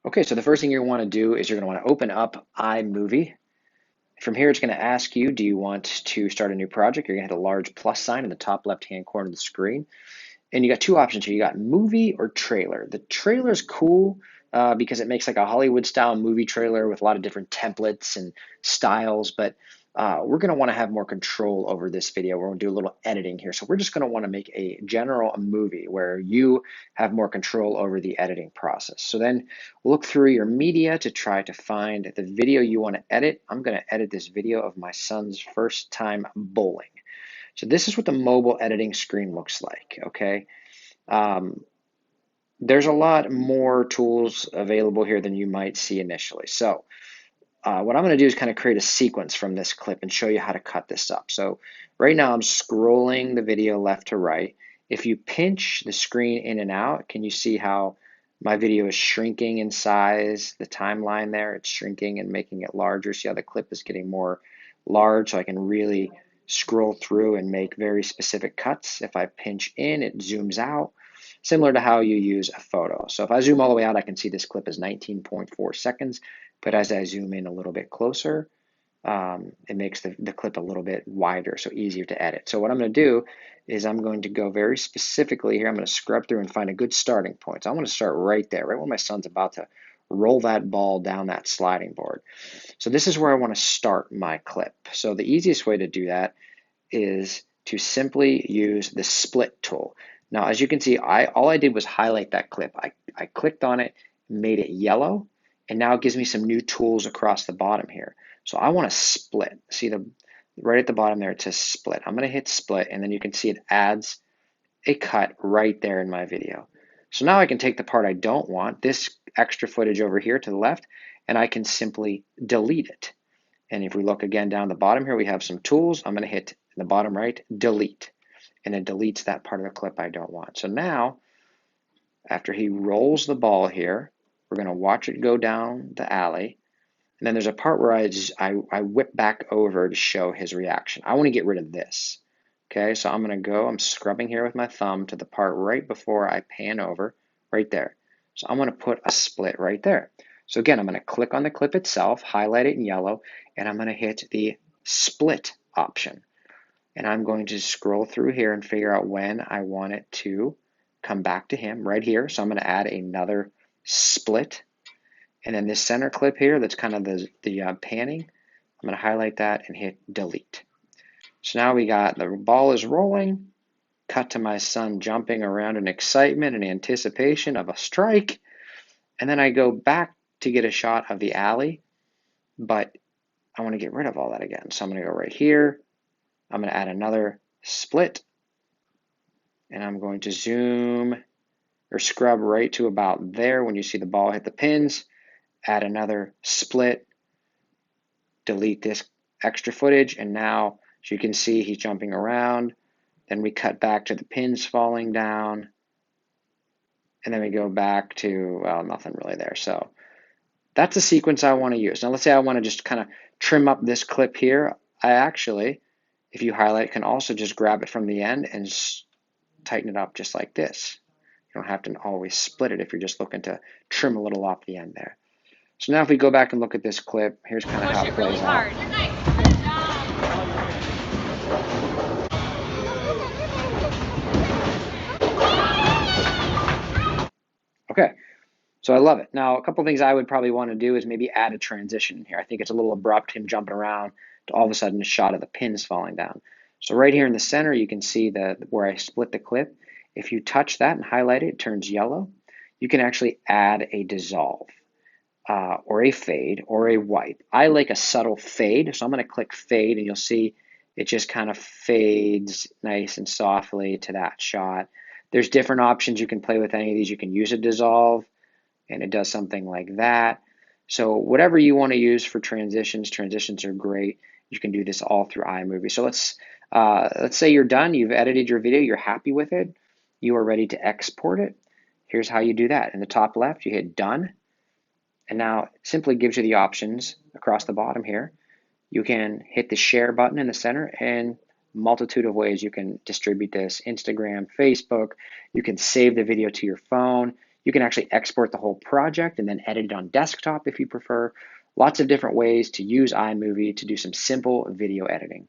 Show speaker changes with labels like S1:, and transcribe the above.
S1: Okay, so the first thing you want to do is you're going to want to open up iMovie. From here, it's going to ask you, do you want to start a new project? You're going to hit a large plus sign in the top left-hand corner of the screen. And you got two options here. You got movie or trailer. The trailer is cool because it makes like a Hollywood style movie trailer with a lot of different templates and styles, but we're going to want to have more control over this video. We're going to do a little editing here. So we're just going to want to make a general movie where you have more control over the editing process. So then look through your media to try to find the video you want to edit. I'm going to edit this video of my son's first time bowling. So this is what the mobile editing screen looks like, okay? Um, there's a lot more tools available here than you might see initially. So what I'm going to do is kind of create a sequence from this clip and show you how to cut this up. So right now I'm scrolling the video left to right. If you pinch the screen in and out, can you see how my video is shrinking in size? The timeline there, it's shrinking and making it larger. See how the clip is getting more large, so I can really scroll through and make very specific cuts. If I pinch in, it zooms out, similar to how you use a photo. So if I zoom all the way out, I can see this clip is 19.4 seconds. But as I zoom in a little bit closer, it makes the clip a little bit wider, so easier to edit. So what I'm going to do is I'm going to go very specifically here. I'm going to scrub through and find a good starting point. So I want to start right there, right when my son's about to roll that ball down that sliding board. So this is where I want to start my clip. So the easiest way to do that is to simply use the split tool. Now, as you can see, all I did was highlight that clip. I clicked on it, made it yellow, and now it gives me some new tools across the bottom here. So I want to split. See the right at the bottom there, it says split. I'm going to hit split, and then you can see it adds a cut right there in my video. So now I can take the part I don't want, this extra footage over here to the left, and I can simply delete it. And if we look again down the bottom here, we have some tools. I'm going to hit in the bottom right, delete, and it deletes that part of the clip I don't want. So now, after he rolls the ball here, we're going to watch it go down the alley. And then there's a part where I whip back over to show his reaction. I want to get rid of this. Okay, so I'm going to go, I'm scrubbing here with my thumb to the part right before I pan over, right there. So I'm going to put a split right there. So again, I'm going to click on the clip itself, highlight it in yellow, and I'm going to hit the split option. And I'm going to scroll through here and figure out when I want it to come back to him right here. So I'm going to add another split. And then this center clip here, that's kind of the panning, I'm going to highlight that and hit delete. So now we got the ball is rolling, cut to my son jumping around in excitement and anticipation of a strike. And then I go back to get a shot of the alley, but I want to get rid of all that again. So I'm going to go right here. I'm going to add another split, and I'm going to zoom or scrub right to about there when you see the ball hit the pins. Add another split, delete this extra footage, and now, as you can see, he's jumping around. Then we cut back to the pins falling down, and then we go back to, well, nothing really there. So that's the sequence I want to use. Now let's say I want to just kind of trim up this clip here. I actually, if you highlight, can also just grab it from the end and tighten it up just like this. You don't have to always split it if you're just looking to trim a little off the end there. So now if we go back and look at this clip, here's kind of how it plays out. Okay, so I love it. Now, a couple things I would probably want to do is maybe add a transition here. I think it's a little abrupt, him jumping around to all of a sudden a shot of the pins falling down. So right here in the center, you can see where I split the clip. If you touch that and highlight it, it turns yellow. You can actually add a dissolve or a fade or a wipe. I like a subtle fade, so I'm going to click fade, and you'll see it just kind of fades nice and softly to that shot. There's different options. You can play with any of these. You can use a dissolve, and it does something like that. So whatever you want to use for transitions, transitions are great. You can do this all through iMovie. So let's say you're done. You've edited your video. You're happy with it. You are ready to export it. Here's how you do that. In the top left, you hit done. And now it simply gives you the options across the bottom here. You can hit the share button in the center, and multitude of ways you can distribute this: Instagram, Facebook. You can save the video to your phone. You can actually export the whole project and then edit it on desktop if you prefer. Lots of different ways to use iMovie to do some simple video editing.